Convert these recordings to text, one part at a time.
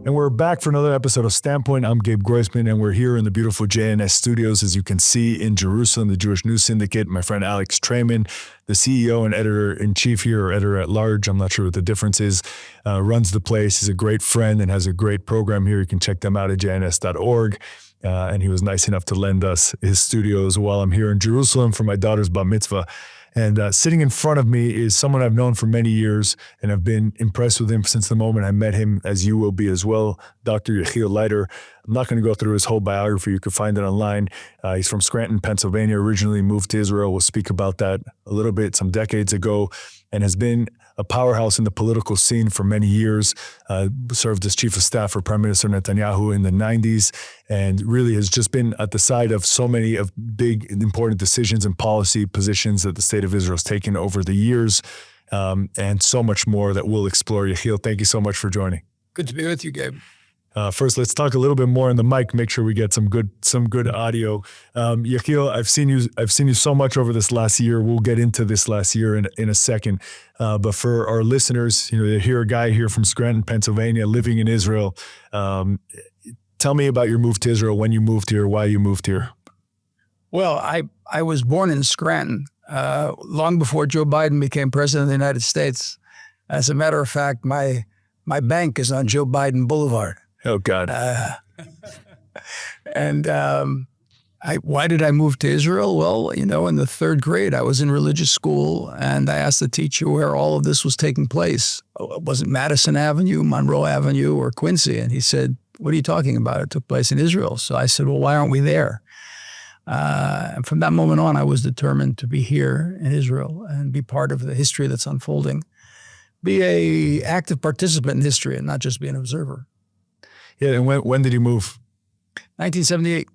And we're back for another episode of Standpoint. I'm Gabe Groisman, and we're here in the beautiful JNS studios, as you can see, in Jerusalem, the Jewish News Syndicate. My friend Alex Trayman, the CEO and editor-in-chief here, or editor-at-large, I'm not sure what the difference is, runs the place. He's a great friend and has a great program here. You can check them out at jns.org. And he was nice enough to lend us his studios while I'm here in Jerusalem for my daughter's bar mitzvah. And sitting in front of me is someone I've known for many years, and I've been impressed with him since the moment I met him, as you will be as well, Dr. Yechiel Leiter. I'm not going to go through his whole biography. You can find it online. He's from Scranton, Pennsylvania, originally moved to Israel. We'll speak about that a little bit, some decades ago, and has been a powerhouse in the political scene for many years, served as chief of staff for Prime Minister Netanyahu in the 90s, and really has just been at the side of so many of big, important decisions and policy positions that the state of Israel has taken over the years, and so much more that we'll explore. Yechiel, thank you so much for joining. Good to be with you, Gabe. First, let's talk a little bit more in the mic. Make sure we get some good audio. Yechiel, I've seen you so much over this last year. We'll get into this last year in a second. But for our listeners, they hear a guy here from Scranton, Pennsylvania, living in Israel. Tell me about your move to Israel, when you moved here, why you moved here. Well, I was born in Scranton long before Joe Biden became president of the United States. As a matter of fact, my bank is on Joe Biden Boulevard. Oh, God. Why did I move to Israel? Well, in the third grade, I was in religious school, and I asked the teacher where all of this was taking place. Was it Madison Avenue, Monroe Avenue, or Quincy? And he said, what are you talking about? It took place in Israel. So I said, well, why aren't we there? And from that moment on, I was determined to be here in Israel and be part of the history that's unfolding. Be an active participant in history and not just be an observer. Yeah, and when did you move? 1978.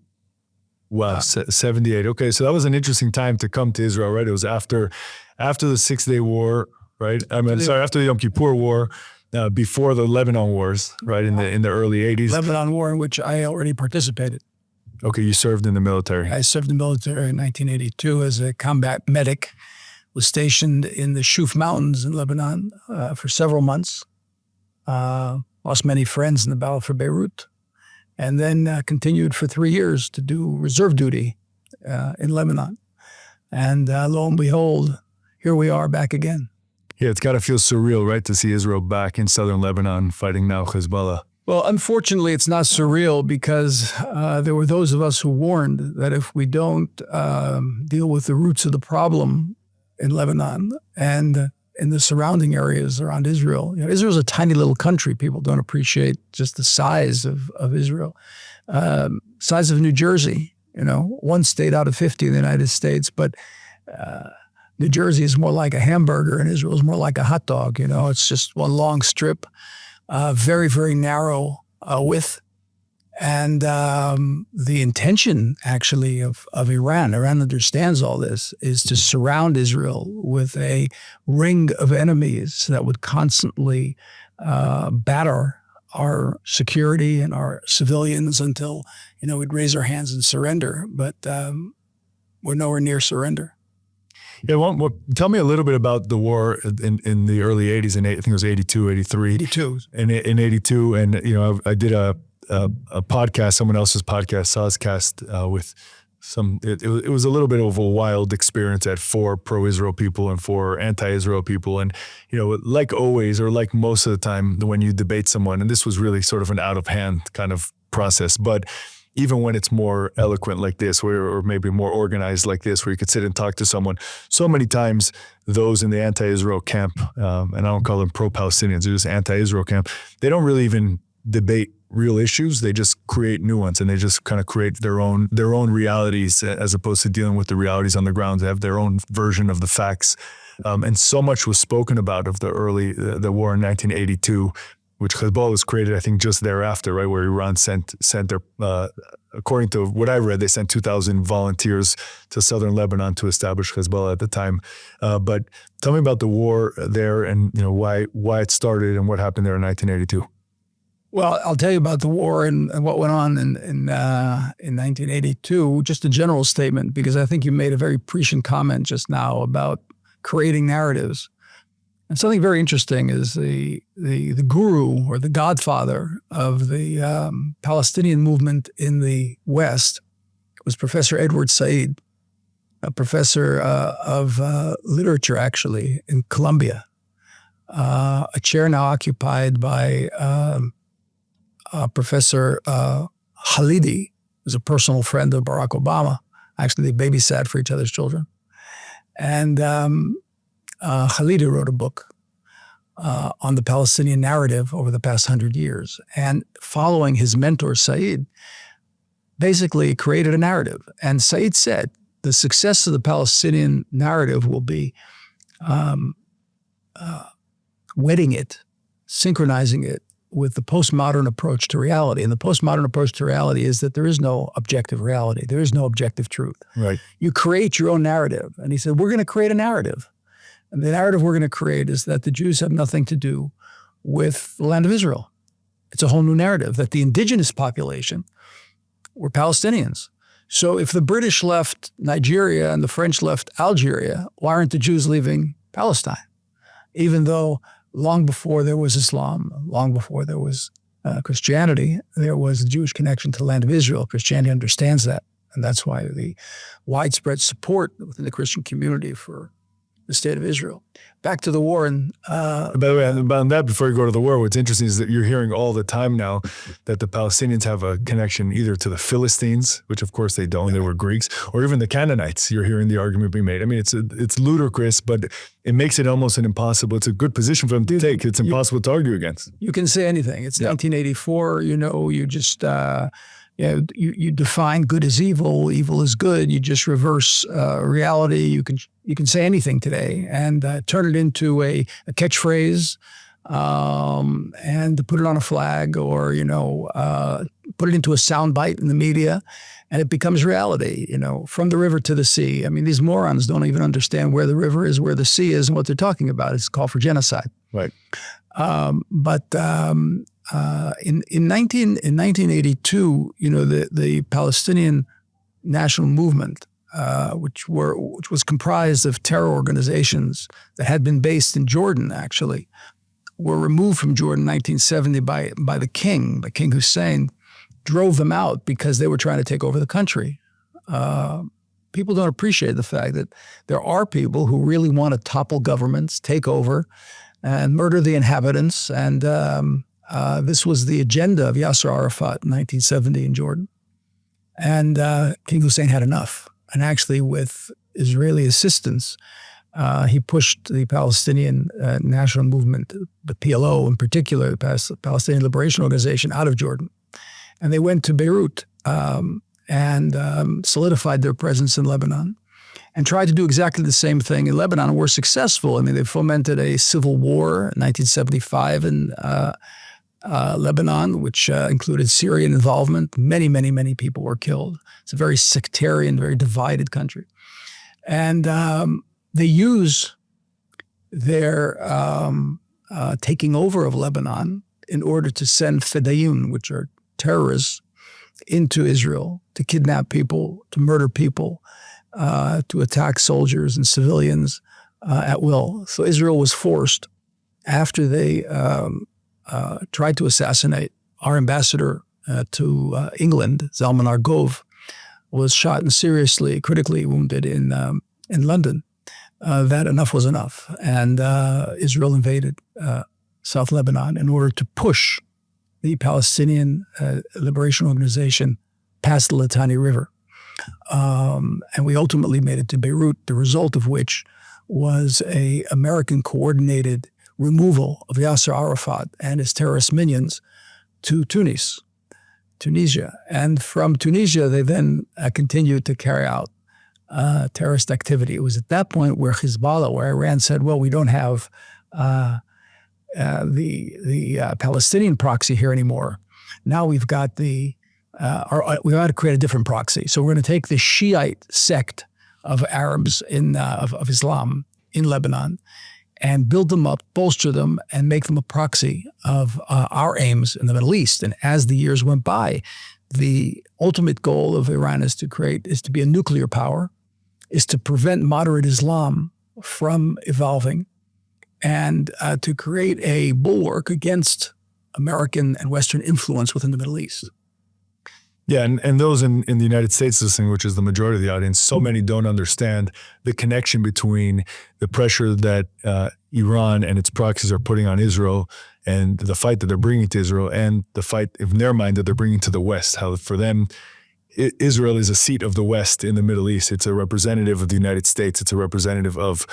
Wow, 78. Okay, so that was an interesting time to come to Israel, right? It was after the 6 Day War, right? After the Yom Kippur War, before the Lebanon Wars, right? In the early 80s. Lebanon War, in which I already participated. Okay, you served in the military. I served in the military in 1982 as a combat medic. Was stationed in the Shuf Mountains in Lebanon for several months. Lost many friends in the battle for Beirut, and then continued for 3 years to do reserve duty in Lebanon. And lo and behold, here we are back again. Yeah, it's got to feel surreal, right, to see Israel back in southern Lebanon fighting now Hezbollah. Well, unfortunately, it's not surreal because there were those of us who warned that if we don't deal with the roots of the problem in Lebanon and in the surrounding areas around Israel. Israel's a tiny little country. People don't appreciate just the size of Israel. Size of New Jersey, one state out of 50 in the United States, but New Jersey is more like a hamburger and Israel is more like a hot dog. It's just one long strip, very, very narrow width. And the intention, actually, of Iran understands all this, is to surround Israel with a ring of enemies that would constantly batter our security and our civilians until, we'd raise our hands and surrender. But we're nowhere near surrender. Yeah, tell me a little bit about the war in the early 80s, and I think it was 82, 83. 82. In 82, and, I did a podcast, someone else's podcast, Sozcast, with some, it was a little bit of a wild experience at 4 pro-Israel people and 4 anti-Israel people. And, like always, or like most of the time when you debate someone, and this was really sort of an out of hand kind of process, but even when it's more eloquent like this, or maybe more organized like this, where you could sit and talk to someone, so many times those in the anti-Israel camp, and I don't call them pro-Palestinians, they're just anti-Israel camp, they don't really even debate real issues. They just create new ones, and they just kind of create their own realities as opposed to dealing with the realities on the ground. They have their own version of the facts. And so much was spoken about of the war in 1982, which Hezbollah was created, I think, just thereafter, right, where Iran sent their, according to what I read, they sent 2,000 volunteers to southern Lebanon to establish Hezbollah at the time. But tell me about the war there, and why it started and what happened there in 1982. Well, I'll tell you about the war and what went on in 1982, just a general statement, because I think you made a very prescient comment just now about creating narratives. And something very interesting is the guru or the godfather of the Palestinian movement in the West was Professor Edward Said, a professor of literature, actually, in Columbia, a chair now occupied by Professor Halidi, who's a personal friend of Barack Obama. Actually, they babysat for each other's children. And Halidi wrote a book on the Palestinian narrative over the past 100 years. And following his mentor, Said, basically created a narrative. And Said said, the success of the Palestinian narrative will be wedding it, synchronizing it with the postmodern approach to reality. And the postmodern approach to reality is that there is no objective reality. There is no objective truth. Right. You create your own narrative. And he said, we're going to create a narrative. And the narrative we're going to create is that the Jews have nothing to do with the land of Israel. It's a whole new narrative, that the indigenous population were Palestinians. So if the British left Nigeria and the French left Algeria, why aren't the Jews leaving Palestine? Even though long before there was Islam, long before there was Christianity, there was a Jewish connection to the land of Israel. Christianity understands that. And that's why the widespread support within the Christian community for the state of Israel. Back to the war. And by the way, on that, before you go to the war, what's interesting is that you're hearing all the time now that the Palestinians have a connection either to the Philistines, which of course they don't, they were Greeks, or even the Canaanites. You're hearing the argument being made. I mean, it's ludicrous, but it makes it almost it's a good position for them to take. It's impossible to argue against. You can say anything. It's 1984, you just... you define good as evil, evil is good. You just reverse reality. You can say anything today and turn it into a catchphrase, and to put it on a flag, or put it into a soundbite in the media, and it becomes reality. From the river to the sea. I mean, these morons don't even understand where the river is, where the sea is, and what they're talking about. It's called for genocide. Right. In 1982, the Palestinian national movement, which was comprised of terror organizations that had been based in Jordan, actually, were removed from Jordan in 1970 by the king. The King Hussein drove them out because they were trying to take over the country. People don't appreciate the fact that there are people who really want to topple governments, take over, and murder the inhabitants. And this was the agenda of Yasser Arafat in 1970 in Jordan. And King Hussein had enough. And actually, with Israeli assistance, he pushed the Palestinian national movement, the PLO in particular, the Palestinian Liberation Organization, out of Jordan. And they went to Beirut and solidified their presence in Lebanon, and tried to do exactly the same thing in Lebanon, and were successful. I mean, they fomented a civil war in 1975 in Lebanon, which included Syrian involvement. Many, many, many people were killed. It's a very sectarian, very divided country. And they use their taking over of Lebanon in order to send fedayun, which are terrorists, into Israel to kidnap people, to murder people, to attack soldiers and civilians at will. So Israel was forced, after they tried to assassinate our ambassador to England, Zalman Argov, was shot and seriously, critically wounded in London, that enough was enough. And Israel invaded South Lebanon in order to push the Palestinian Liberation Organization past the Litani River. And we ultimately made it to Beirut, the result of which was a American coordinated removal of Yasser Arafat and his terrorist minions to Tunisia. And from Tunisia, they then continued to carry out terrorist activity. It was at that point where Hezbollah, where Iran said, well, we don't have the Palestinian proxy here anymore. Now we've got we got to create a different proxy. So we're going to take the Shiite sect of Arabs of Islam in Lebanon and build them up, bolster them, and make them a proxy of our aims in the Middle East. And as the years went by, the ultimate goal of Iran is to be a nuclear power, is to prevent moderate Islam from evolving, and to create a bulwark against American and Western influence within the Middle East. Yeah, and those in the United States listening, which is the majority of the audience, so many don't understand the connection between the pressure that Iran and its proxies are putting on Israel and the fight that they're bringing to Israel and the fight in their mind that they're bringing to the West. How for them, Israel is a seat of the West in the Middle East. It's a representative of the United States. It's a representative of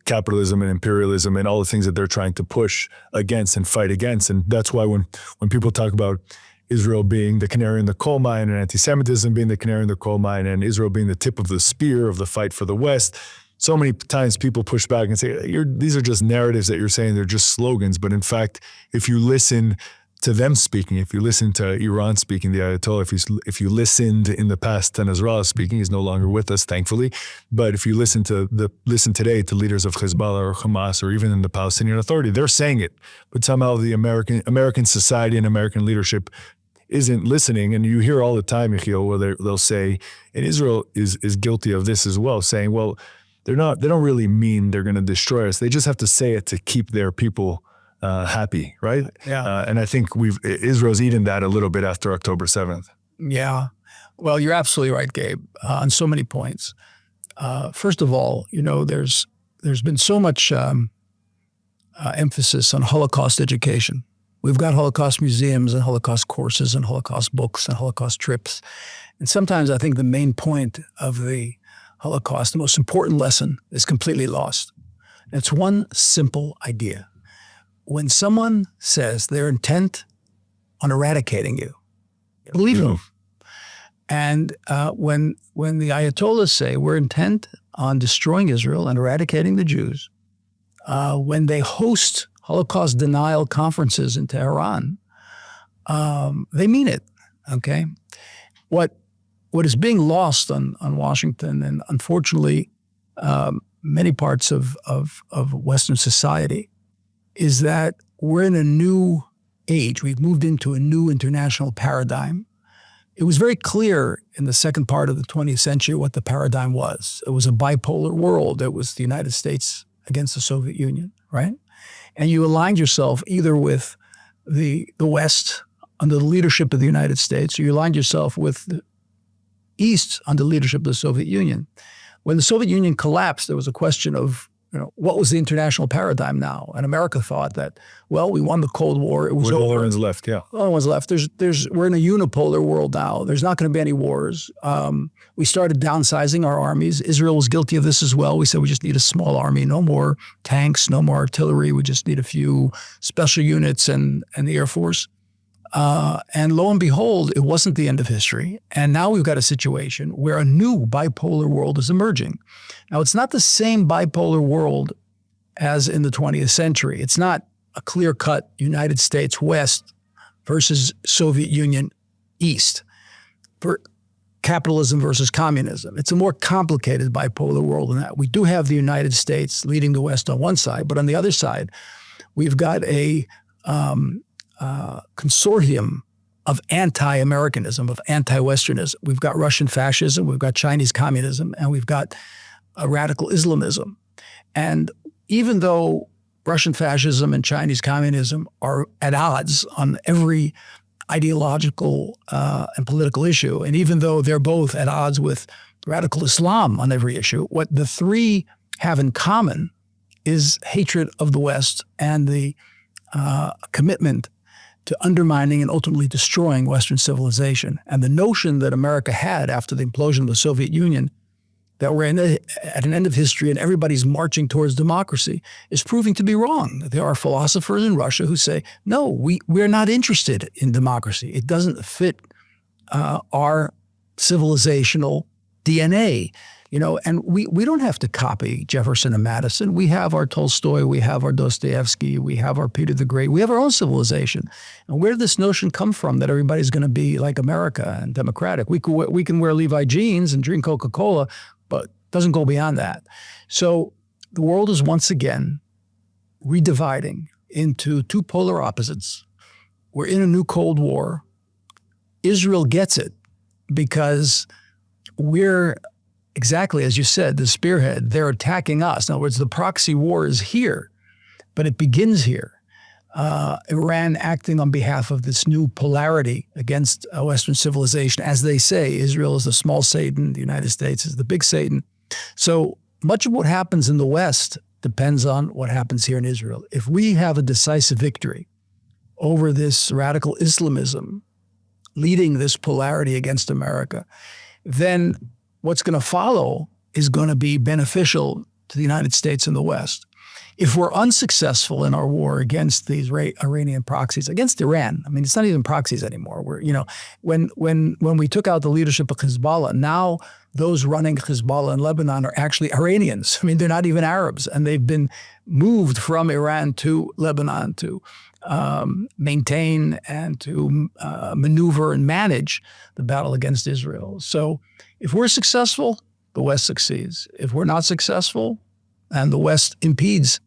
capitalism and imperialism and all the things that they're trying to push against and fight against. And that's why when people talk about Israel being the canary in the coal mine and anti-Semitism being the canary in the coal mine and Israel being the tip of the spear of the fight for the West, so many times people push back and say, these are just narratives that you're saying, they're just slogans. But in fact, if you listen to them speaking, if you listen to Iran speaking, the Ayatollah, if you listened in the past to Nasrallah speaking, he's no longer with us, thankfully. But if you listen today to leaders of Hezbollah or Hamas or even in the Palestinian Authority, they're saying it. But somehow the American society and American leadership isn't listening. And you hear all the time, Yechiel, where they'll say, and Israel is guilty of this as well, saying, well, they don't really mean they're going to destroy us. They just have to say it to keep their people happy, right? Yeah. And I think Israel's eaten that a little bit after October 7th. Yeah. Well, you're absolutely right, Gabe, on so many points. First of all, there's been so much emphasis on Holocaust education. We've got Holocaust museums and Holocaust courses and Holocaust books and Holocaust trips. And sometimes I think the main point of the Holocaust, the most important lesson, is completely lost. And it's one simple idea. When someone says they're intent on eradicating you, believe them. And when the Ayatollahs say we're intent on destroying Israel and eradicating the Jews, when they host Holocaust denial conferences in Tehran, they mean it, okay? What is being lost on Washington and unfortunately many parts of Western society is that we're in a new age. We've moved into a new international paradigm. It was very clear in the second part of the 20th century what the paradigm was. It was a bipolar world. It was the United States against the Soviet Union, right? And you aligned yourself either with the West under the leadership of the United States, or you aligned yourself with the East under the leadership of the Soviet Union. When the Soviet Union collapsed, there was a question of, what was the international paradigm now? And America thought that, well, we won the Cold War. It was over. All one's left, yeah. All one's left. We're in a unipolar world now. There's not going to be any wars. We started downsizing our armies. Israel was guilty of this as well. We said we just need a small army, no more tanks, no more artillery. We just need a few special units and the Air Force. And lo and behold, it wasn't the end of history. And now we've got a situation where a new bipolar world is emerging. Now, it's not the same bipolar world as in the 20th century. It's not a clear-cut United States West versus Soviet Union East, for capitalism versus communism. It's a more complicated bipolar world than that. We do have the United States leading the West on one side, but on the other side, we've got a consortium of anti-Americanism, of anti-Westernism. We've got Russian fascism, we've got Chinese communism, and we've got radical Islamism. And even though Russian fascism and Chinese communism are at odds on every ideological and political issue, and even though they're both at odds with radical Islam on every issue, what the three have in common is hatred of the West and the commitment to undermining and ultimately destroying Western civilization. And the notion that America had after the implosion of the Soviet Union, that we're at an end of history and everybody's marching towards democracy, is proving to be wrong. There are philosophers in Russia who say, no, we're not interested in democracy. It doesn't fit our civilizational DNA. And we don't have to copy Jefferson and Madison. We have our Tolstoy, we have our Dostoevsky, we have our Peter the Great. We have our own civilization. And where did this notion come from that everybody's going to be like America and democratic? We can wear Levi jeans and drink Coca-Cola, but it doesn't go beyond that. So the world is once again redividing into two polar opposites. We're in a new Cold War. Israel gets it because we're, exactly as you said, the spearhead. They're attacking us. In other words, the proxy war is here. But it begins here. Iran acting on behalf of this new polarity against Western civilization. As they say, Israel is the small Satan, the United States is the big Satan. So much of what happens in the West depends on what happens here in Israel. If we have a decisive victory over this radical Islamism leading this polarity against America, then what's going to follow is going to be beneficial to the United States and the West. If we're unsuccessful in our war against these Iranian proxies, against Iran, I mean, it's not even proxies anymore. When we took out the leadership of Hezbollah, now those running Hezbollah in Lebanon are actually Iranians. I mean, they're not even Arabs, and they've been moved from Iran to Lebanon to maintain and to maneuver and manage the battle against Israel. So if we're successful, the West succeeds. If we're not successful and the West impedes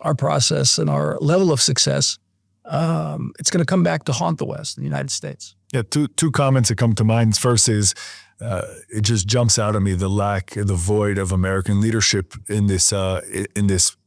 our process and our level of success, it's going to come back to haunt the West, the United States. Yeah, two comments that come to mind. First is it just jumps out at me the void of American leadership in this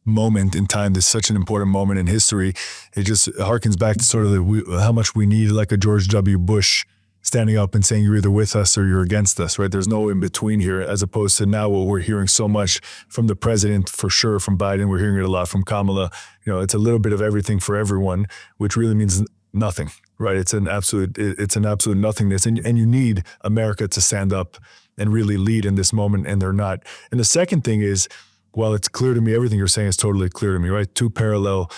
moment in time. This is such an important moment in history. It just harkens back to sort of how much we need like a George W. Bush standing up and saying you're either with us or you're against us, right? There's no in between here, as opposed to now what we're hearing so much from the president, for sure, from Biden. We're hearing it a lot from Kamala. It's a little bit of everything for everyone, which really means nothing, right? It's an absolute nothingness. And you need America to stand up and really lead in this moment, and they're not. And the second thing is, while it's clear to me, everything you're saying is totally clear to me, right? Two parallel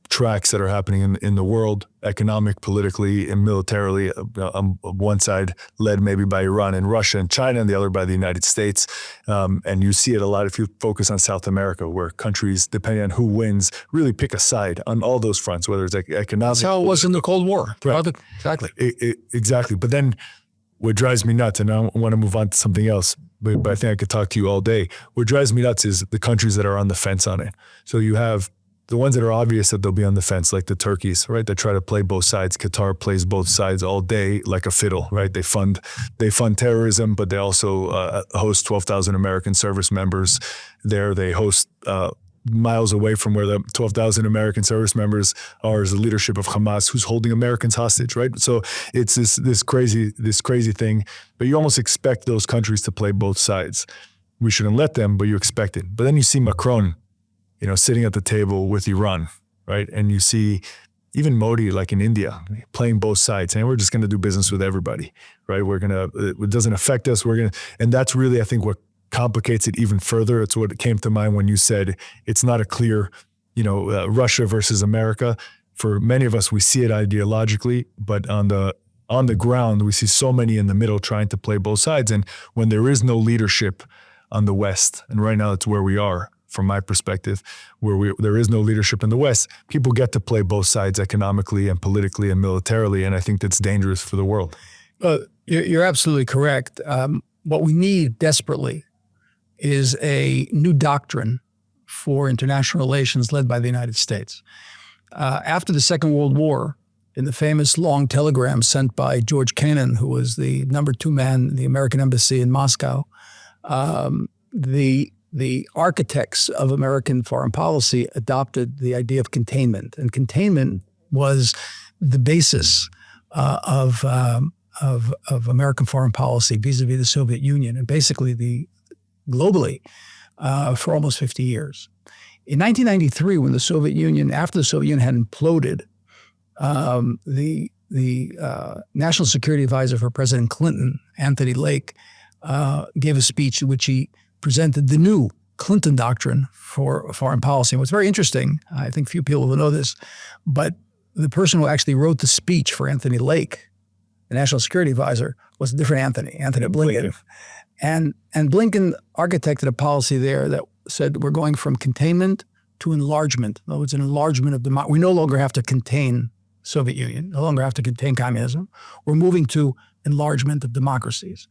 tracks that are happening in the world, economic, politically, and militarily. On one side led maybe by Iran and Russia and China, and the other by the United States. And you see it a lot if you focus on South America, where countries, depending on who wins, really pick a side on all those fronts, whether it's economic. That's how it was in the Cold War. Right. Exactly. Exactly. But then what drives me nuts, and I want to move on to something else, but I think I could talk to you all day. What drives me nuts is the countries that are on the fence on it. So you have the ones that are obvious that they'll be on the fence, like the Turkeys, right? That try to play both sides. Qatar plays both sides all day like a fiddle, right? They fund terrorism, but they also host 12,000 American service members there. They host miles away from where the 12,000 American service members are is the leadership of Hamas, who's holding Americans hostage, right? So it's this crazy thing, but you almost expect those countries to play both sides. We shouldn't let them, but you expect it. But then you see Macron, sitting at the table with Iran, right? And you see even Modi, like in India, playing both sides, and we're just going to do business with everybody, right? It doesn't affect us. And that's really, I think, what complicates it even further. It's what came to mind when you said it's not a clear, Russia versus America. For many of us, we see it ideologically, but on the ground, we see so many in the middle trying to play both sides. And when there is no leadership on the West, and right now it's where we are, from my perspective, where there is no leadership in the West, people get to play both sides economically and politically and militarily, and I think that's dangerous for the world. You're absolutely correct. What we need desperately is a new doctrine for international relations led by the United States. After the Second World War, in the famous long telegram sent by George Kennan, who was the number 2 man in the American embassy in Moscow, the architects of American foreign policy adopted the idea of containment, and containment was the basis of American foreign policy vis-a-vis the Soviet Union, and basically globally for almost 50 years. In 1993, when after the Soviet Union had imploded, the National Security Advisor for President Clinton, Anthony Lake, gave a speech in which he presented the new Clinton doctrine for foreign policy. And what's very interesting, I think few people will know this, but the person who actually wrote the speech for Anthony Lake, the National Security Advisor, was a different Anthony Blinken. And Blinken architected a policy there that said we're going from containment to enlargement. In other words, an enlargement of democracy. We no longer have to contain Soviet Union, no longer have to contain communism. We're moving to enlargement of democracies.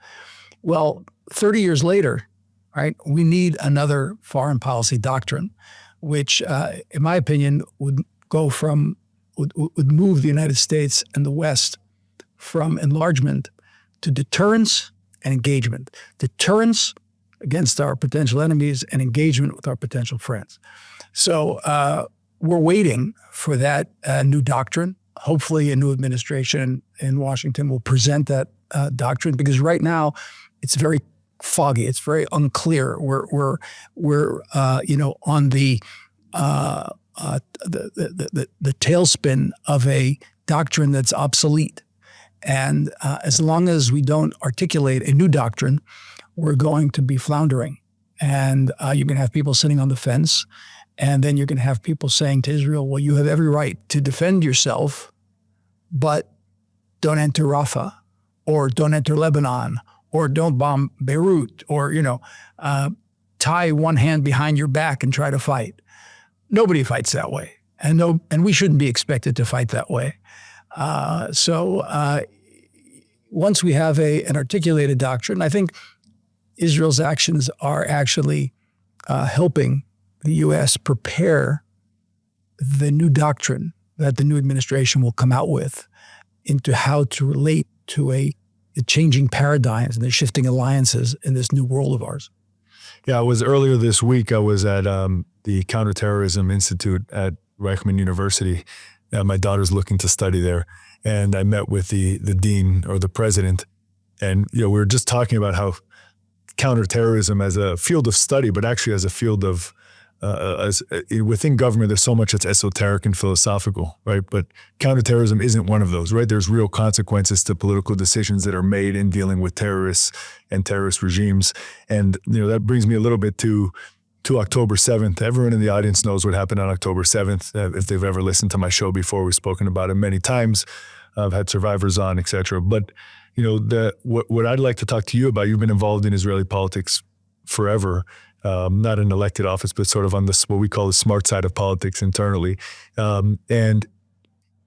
Well, 30 years later, right, we need another foreign policy doctrine, which, in my opinion, would move the United States and the West from enlargement to deterrence and engagement. Deterrence against our potential enemies and engagement with our potential friends. So we're waiting for that new doctrine. Hopefully a new administration in Washington will present that doctrine, because right now it's very foggy. It's very unclear. We're on the tailspin of a doctrine that's obsolete. And as long as we don't articulate a new doctrine, we're going to be floundering. And you're going to have people sitting on the fence. And then you're going to have people saying to Israel, well, you have every right to defend yourself, but don't enter Rafah, or don't enter Lebanon, or don't bomb Beirut, or, tie one hand behind your back and try to fight. Nobody fights that way. And we shouldn't be expected to fight that way. So once we have an articulated doctrine, I think Israel's actions are actually helping the U.S. prepare the new doctrine that the new administration will come out with into how to relate to the changing paradigms and the shifting alliances in this new world of ours. Yeah, earlier this week, I was at the Counterterrorism Institute at Reichman University. My daughter's looking to study there. And I met with the dean, or the president. And, we were just talking about how counterterrorism as a field of study, but actually as a field of within government, there's so much that's esoteric and philosophical, right? But counterterrorism isn't one of those, right? There's real consequences to political decisions that are made in dealing with terrorists and terrorist regimes. And, that brings me a little bit to October 7th. Everyone in the audience knows what happened on October 7th. If they've ever listened to my show before, we've spoken about it many times. I've had survivors on, et cetera. But, what I'd like to talk to you about, you've been involved in Israeli politics forever. Not in elected office, but sort of on this, what we call the smart side of politics internally. And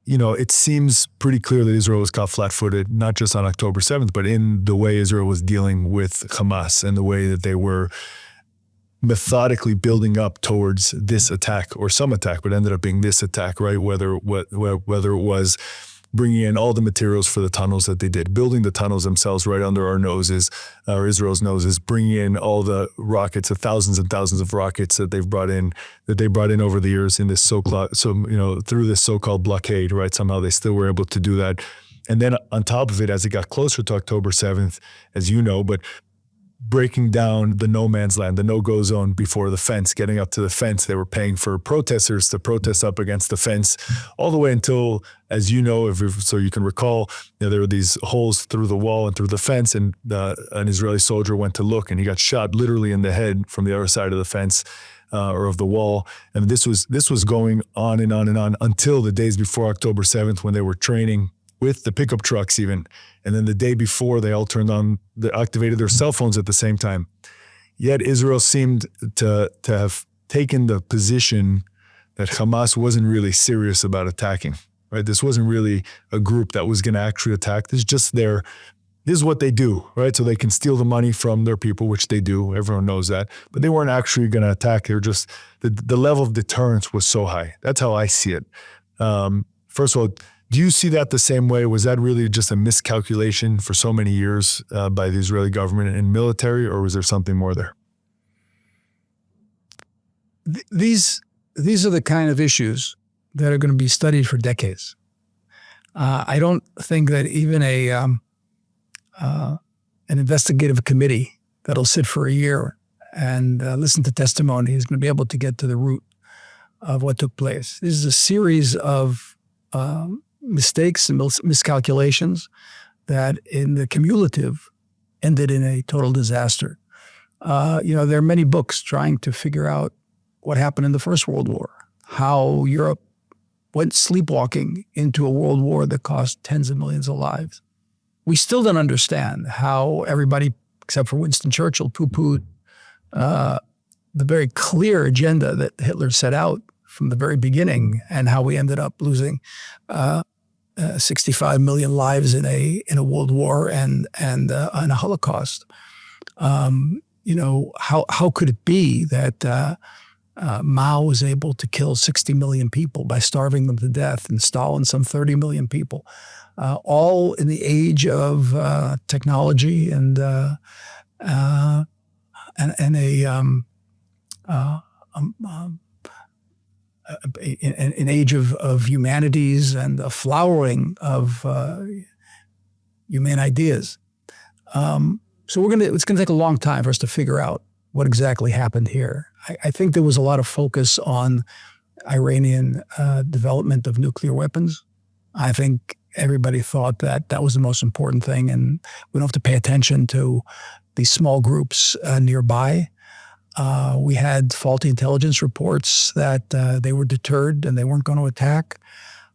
it seems pretty clear that Israel was caught flat-footed, not just on October 7th, but in the way Israel was dealing with Hamas and the way that they were methodically building up towards this attack, or some attack, but ended up being this attack, right? Whether it was bringing in all the materials for the tunnels that they did, building the tunnels themselves right under our noses, or Israel's noses, bringing in all the rockets, the thousands and thousands of rockets that they brought in over the years in this through this so-called blockade, right? Somehow they still were able to do that. And then on top of it, as it got closer to October 7th, as you know, but breaking down the no man's land, the no-go zone before the fence, getting up to the fence. They were paying for protesters to protest up against the fence all the way until, as you know, so you can recall, there were these holes through the wall and through the fence, and an Israeli soldier went to look, and he got shot literally in the head from the other side of the fence or of the wall. And this was going on and on and on until the days before October 7th, when they were training with the pickup trucks even. And then the day before, they all they activated their cell phones at the same time. Yet Israel seemed to have taken the position that Hamas wasn't really serious about attacking, right? This wasn't really a group that was going to actually attack. This is what they do, right? So they can steal the money from their people, which they do. Everyone knows that. But they weren't actually going to attack. They were just, the level of deterrence was so high. That's how I see it. First of all, do you see that the same way? Was that really just a miscalculation for so many years by the Israeli government and military, or was there something more there? These are the kind of issues that are going to be studied for decades. I don't think that even an investigative committee that'll sit for a year and listen to testimony is going to be able to get to the root of what took place. This is a series of mistakes and miscalculations that in the cumulative ended in a total disaster. There are many books trying to figure out what happened in the First World War, how Europe went sleepwalking into a world war that cost tens of millions of lives. We still don't understand how everybody, except for Winston Churchill, poo-pooed the very clear agenda that Hitler set out from the very beginning, and how we ended up losing 65 million lives in a world war and a Holocaust. How could it be that Mao was able to kill 60 million people by starving them to death, and Stalin some 30 million people, all in the age of technology and an age of humanities and a flowering of humane ideas. So it's gonna take a long time for us to figure out what exactly happened here. I think there was a lot of focus on Iranian development of nuclear weapons. I think everybody thought that that was the most important thing, and we don't have to pay attention to these small groups nearby. We had faulty intelligence reports that they were deterred and they weren't going to attack.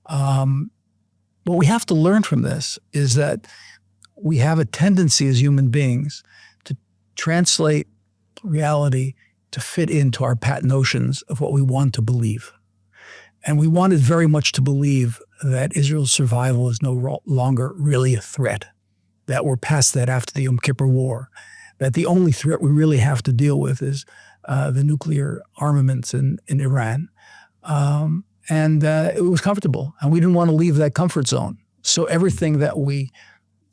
What we have to learn from this is that we have a tendency as human beings to translate reality to fit into our pat notions of what we want to believe. And we wanted very much to believe that Israel's survival is no longer really a threat, that we're past that after the Yom Kippur War, that the only threat we really have to deal with is the nuclear armaments in Iran. And it was comfortable, and we didn't want to leave that comfort zone. So everything that we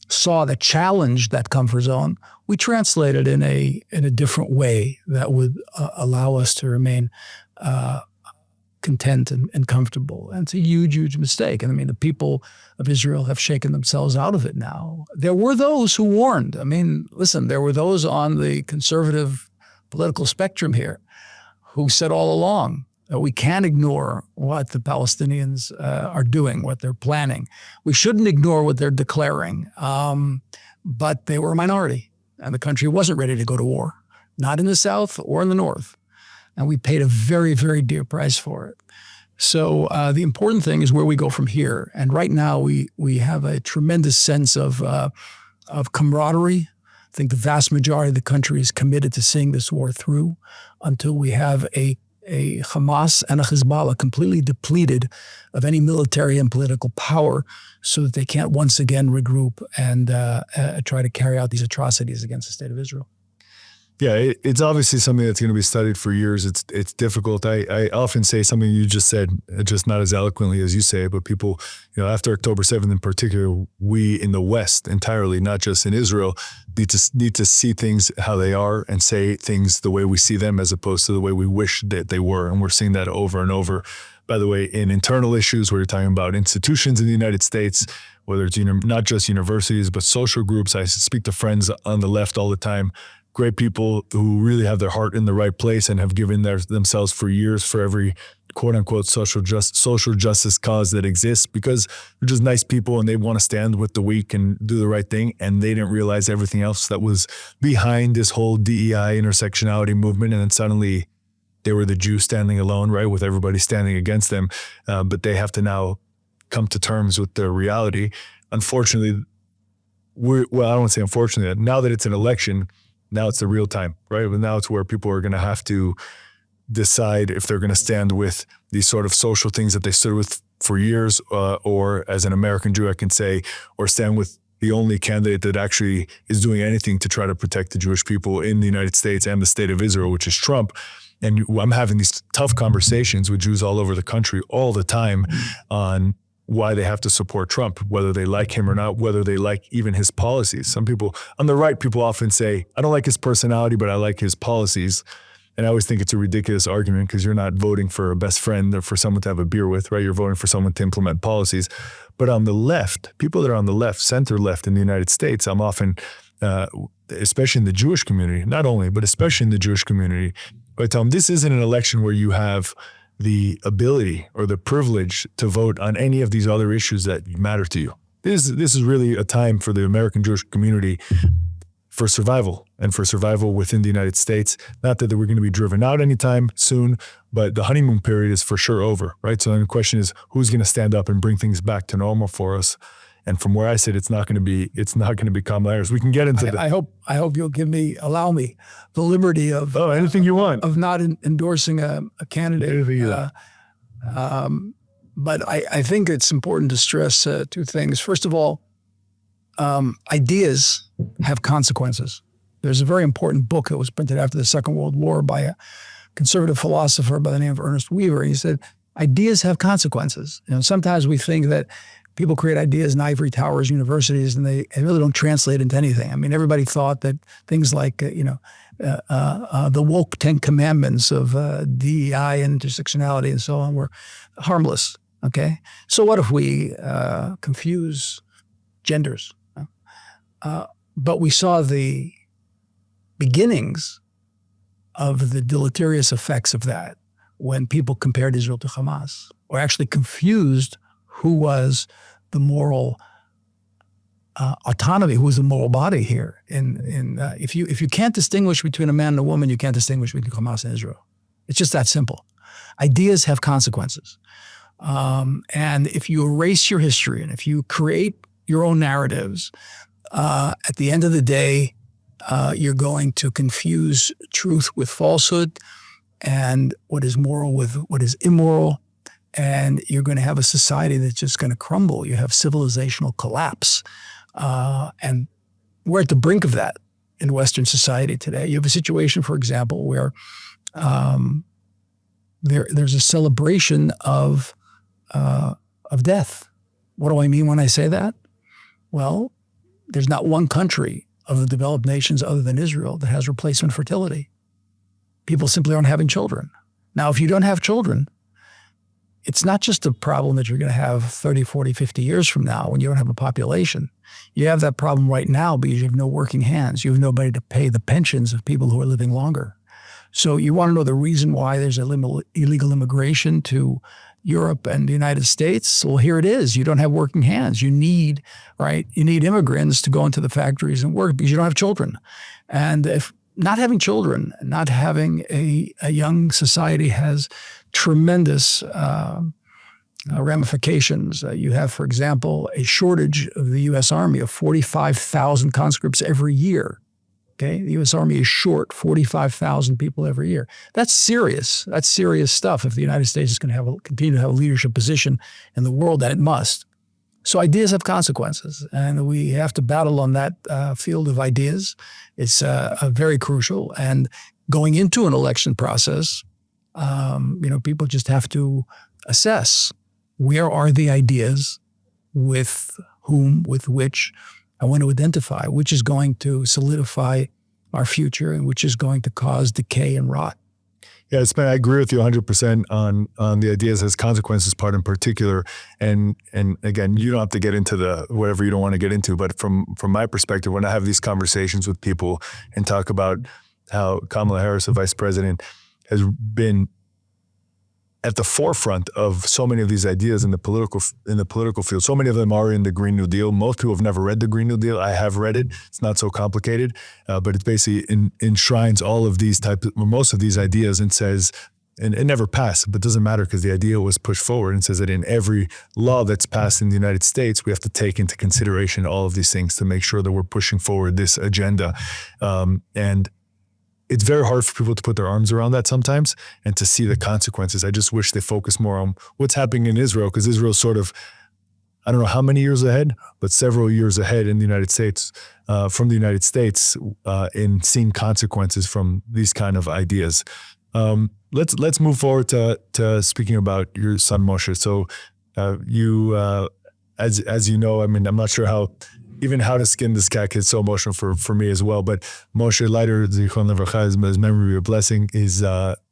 saw that challenged that comfort zone, we translated in a different way that would allow us to remain content and comfortable. And it's a huge, huge mistake. And I mean, the people of Israel have shaken themselves out of it now. There were those who warned. I mean, listen, there were those on the conservative political spectrum here who said all along that we can't ignore what the Palestinians are doing, what they're planning. We shouldn't ignore what they're declaring. But they were a minority, and the country wasn't ready to go to war, not in the South or in the North. And we paid a very, very dear price for it. So the important thing is where we go from here. And right now we have a tremendous sense of camaraderie. I think the vast majority of the country is committed to seeing this war through until we have a Hamas and a Hezbollah completely depleted of any military and political power so that they can't once again regroup and try to carry out these atrocities against the state of Israel. Yeah, it's obviously something that's going to be studied for years. It's difficult. I often say something you just said, just not as eloquently as you say it, but people, after October 7th in particular, we in the West entirely, not just in Israel, need to see things how they are and say things the way we see them as opposed to the way we wish that they were. And we're seeing that over and over. By the way, in internal issues where you're talking about institutions in the United States, whether it's not just universities, but social groups. I speak to friends on the left all the time. Great people who really have their heart in the right place and have given themselves for years for every quote unquote social justice cause that exists because they're just nice people and they want to stand with the weak and do the right thing. And they didn't realize everything else that was behind this whole DEI intersectionality movement. And then suddenly they were the Jews standing alone, right? With everybody standing against them. But they have to now come to terms with their reality. Unfortunately, I don't want to say unfortunately, now that it's an election, now it's the real time, right? But now it's where people are going to have to decide if they're going to stand with these sort of social things that they stood with for years, or as an American Jew, I can say, or stand with the only candidate that actually is doing anything to try to protect the Jewish people in the United States and the state of Israel, which is Trump. And I'm having these tough conversations with Jews all over the country all the time on why they have to support Trump, whether they like him or not, whether they like even his policies. Some people on the right, people often say, I don't like his personality, but I like his policies. And I always think it's a ridiculous argument because you're not voting for a best friend or for someone to have a beer with, right? You're voting for someone to implement policies. But on the left, people that are on the left, center left in the United States, I'm often, especially in the Jewish community, not only, but especially in the Jewish community, I tell them this isn't an election where you have the ability or the privilege to vote on any of these other issues that matter to you. This is really a time for the American Jewish community for survival and for survival within the United States. Not that we're going to be driven out anytime soon, but the honeymoon period is for sure over, right? So then the question is, who's going to stand up and bring things back to normal for us? And from where I sit, it's not going to be Kamala Harris. We can get into that. I hope you'll allow me the liberty of anything you want of not endorsing a candidate. Anything you but I think it's important to stress two things. First of all, ideas have consequences. There's a very important book that was printed after the Second World War by a conservative philosopher by the name of Ernest Weaver. He said, ideas have consequences. Sometimes we think that People create ideas in ivory towers, universities, and they really don't translate into anything. I mean, everybody thought that things like, the woke 10 commandments of DEI and intersectionality and so on were harmless, okay? So what if we confuse genders? But we saw the beginnings of the deleterious effects of that when people compared Israel to Hamas, or actually confused who was the moral autonomy, who was the moral body here. If you can't distinguish between a man and a woman, you can't distinguish between Hamas and Israel. It's just that simple. Ideas have consequences. And if you erase your history and if you create your own narratives, at the end of the day, you're going to confuse truth with falsehood and what is moral with what is immoral. And you're going to have a society that's just going to crumble. You have civilizational collapse. And we're at the brink of that in Western society today. You have a situation, for example, where there's a celebration of death. What do I mean when I say that? Well, there's not one country of the developed nations other than Israel that has replacement fertility. People simply aren't having children. Now, if you don't have children, it's not just a problem that you're going to have 30, 40, 50 years from now when you don't have a population. You have that problem right now because you have no working hands. You have nobody to pay the pensions of people who are living longer. So you want to know the reason why there's illegal immigration to Europe and the United States? Well, here it is. You don't have working hands. You need immigrants to go into the factories and work because you don't have children. And if not having children, not having a young society has tremendous ramifications. You have, for example, a shortage of the U.S. Army of 45,000 conscripts every year. Okay, the U.S. Army is short 45,000 people every year. That's serious. That's serious stuff. If the United States is going to continue to have a leadership position in the world, and it must. So ideas have consequences, and we have to battle on that field of ideas. It's very crucial. And going into an election process, people just have to assess where are the ideas with which I want to identify, which is going to solidify our future and which is going to cause decay and rot. Yeah, I agree with you 100% on the ideas as consequences part in particular. And again, you don't have to get into the whatever you don't want to get into. But from my perspective, when I have these conversations with people and talk about how Kamala Harris, the vice president, has been at the forefront of so many of these ideas in the political field. So many of them are in the Green New Deal. Most people have never read the Green New Deal. I have read it. It's not so complicated, but it basically enshrines all of these most of these ideas and says, and it never passed, but it doesn't matter because the idea was pushed forward and says that in every law that's passed in the United States, we have to take into consideration all of these things to make sure that we're pushing forward this agenda. And it's very hard for people to put their arms around that sometimes and to see the consequences. I just wish they focused more on what's happening in Israel, because Israel's sort of, I don't know how many years ahead, but several years ahead in the United States, from the United States, in seeing consequences from these kind of ideas. Let's move forward to speaking about your son Moshe. So you, as you know, I mean, I'm not sure how to skin this cat. It's so emotional for me as well. But Moshe Leiter, Zichron Levrcha, his memory be a blessing, is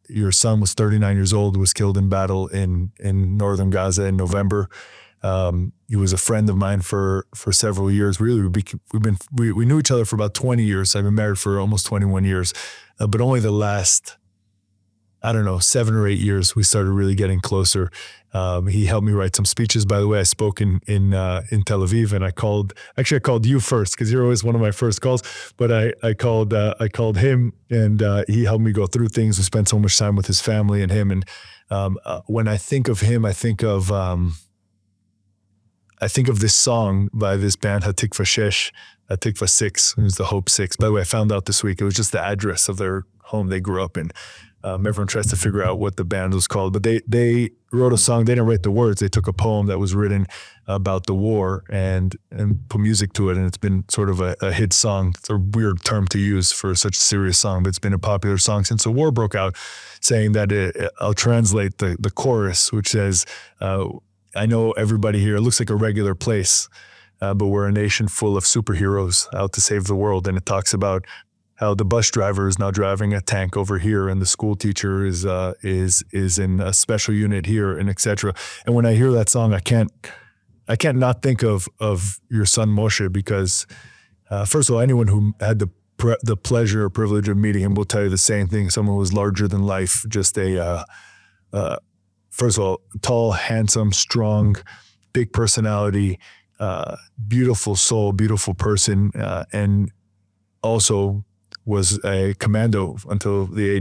your son was 39 years old, was killed in battle in northern Gaza in November. He was a friend of mine for several years. Really, we knew each other for about 20 years. I've been married for almost 21 years, but only the last, 7 or 8 years, we started really getting closer. He helped me write some speeches. By the way, I spoke in Tel Aviv, and I called you first because you're always one of my first calls. But I called him, and he helped me go through things. We spent so much time with his family and him. And when I think of him, I think of this song by this band Hatikva 6, Hatikva 6, who's the Hope 6. By the way, I found out this week it was just the address of their home they grew up in. Everyone tries to figure out what the band was called, but they wrote a song. They didn't write the words. They took a poem that was written about the war and put music to it, and it's been sort of a hit song. It's a weird term to use for such a serious song, but it's been a popular song since the war broke out, saying that I'll translate the chorus, which says, I know everybody here, it looks like a regular place, but we're a nation full of superheroes out to save the world. And it talks about how the bus driver is now driving a tank over here, and the school teacher is in a special unit here, and etc. And when I hear that song, I can't not think of your son Moshe, because first of all, anyone who had the pleasure or privilege of meeting him will tell you the same thing. Someone who was larger than life, just first of all, tall, handsome, strong, big personality, beautiful soul, beautiful person, and also was a commando until he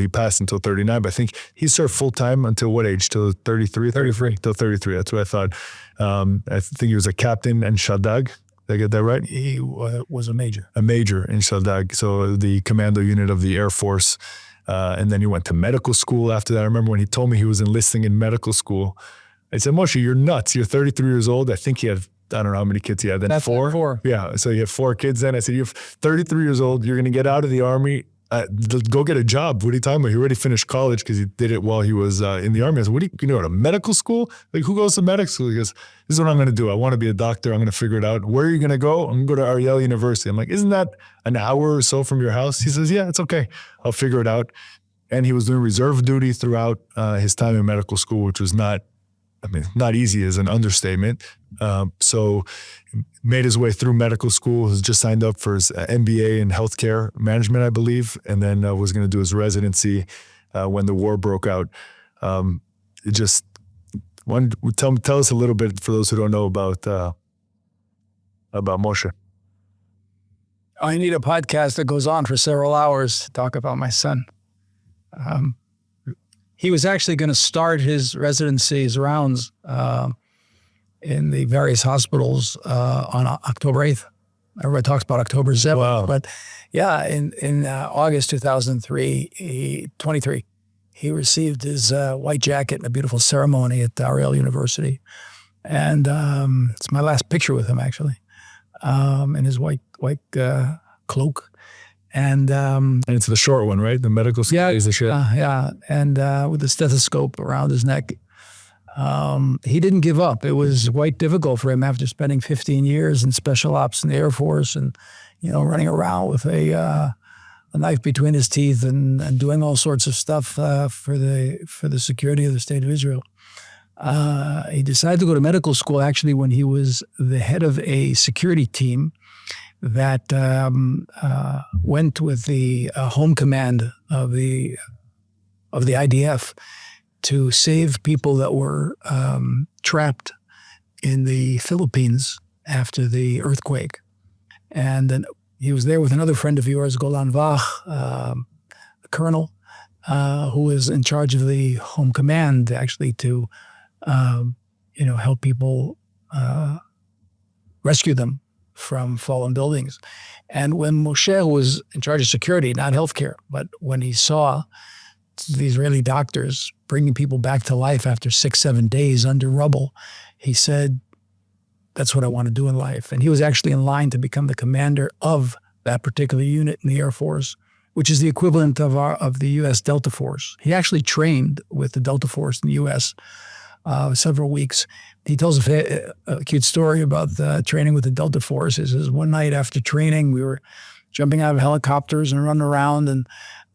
passed, until 39. But I think he served full time until what age? Till 33? 33. Till 33. That's what I thought. I think he was a captain in Shadag. Did I get that right? He was a major. A major in Shadag, so the commando unit of the Air Force. And then he went to medical school after that. I remember when he told me he was enlisting in medical school, I said, Moshe, you're nuts. You're 33 years old. I think he had, I don't know how many kids he had then. That's four. Yeah, so you have 4 kids then. I said, you're 33 years old. You're going to get out of the Army. Go get a job. What are you talking about? He already finished college because he did it while he was in the Army. I said, what do you go to medical school? Like, who goes to medical school? He goes, this is what I'm going to do. I want to be a doctor. I'm going to figure it out. Where are you going to go? I'm going to go to Ariel University. I'm like, isn't that an hour or so from your house? He says, yeah, it's okay. I'll figure it out. And he was doing reserve duty throughout his time in medical school, which was not easy is an understatement. So made his way through medical school, has just signed up for his MBA in healthcare management, I believe, and then was going to do his residency when the war broke out. Tell us a little bit, for those who don't know, about Moshe. I need a podcast that goes on for several hours to talk about my son. He was actually going to start his residency, his rounds in the various hospitals on October 8th. Everybody talks about October 7th. Wow. But yeah, in August 2003, 23, he received his white jacket in a beautiful ceremony at Ariel University. And it's my last picture with him, actually, in his white cloak. And it's the short one, right? The medical school. Yeah, is the shit. Yeah, and with the stethoscope around his neck. He didn't give up. It was quite difficult for him after spending 15 years in special ops in the Air Force, and running around with a knife between his teeth and doing all sorts of stuff for the security of the state of Israel. He decided to go to medical school actually when he was the head of a security team that went with the home command of the IDF to save people that were trapped in the Philippines after the earthquake. And then he was there with another friend of yours, Golan Vach, a colonel, who was in charge of the home command, actually, to help people, rescue them from fallen buildings. And when Moshe was in charge of security, not healthcare, but when he saw the Israeli doctors bringing people back to life after 6-7 days under rubble, he said, that's what I want to do in life. And he was actually in line to become the commander of that particular unit in the Air Force, which is the equivalent of the U.S. Delta Force. He actually trained with the Delta Force in the U.S. Several weeks. He tells a cute story about training with the Delta Force. He says, one night after training, we were jumping out of helicopters and running around, and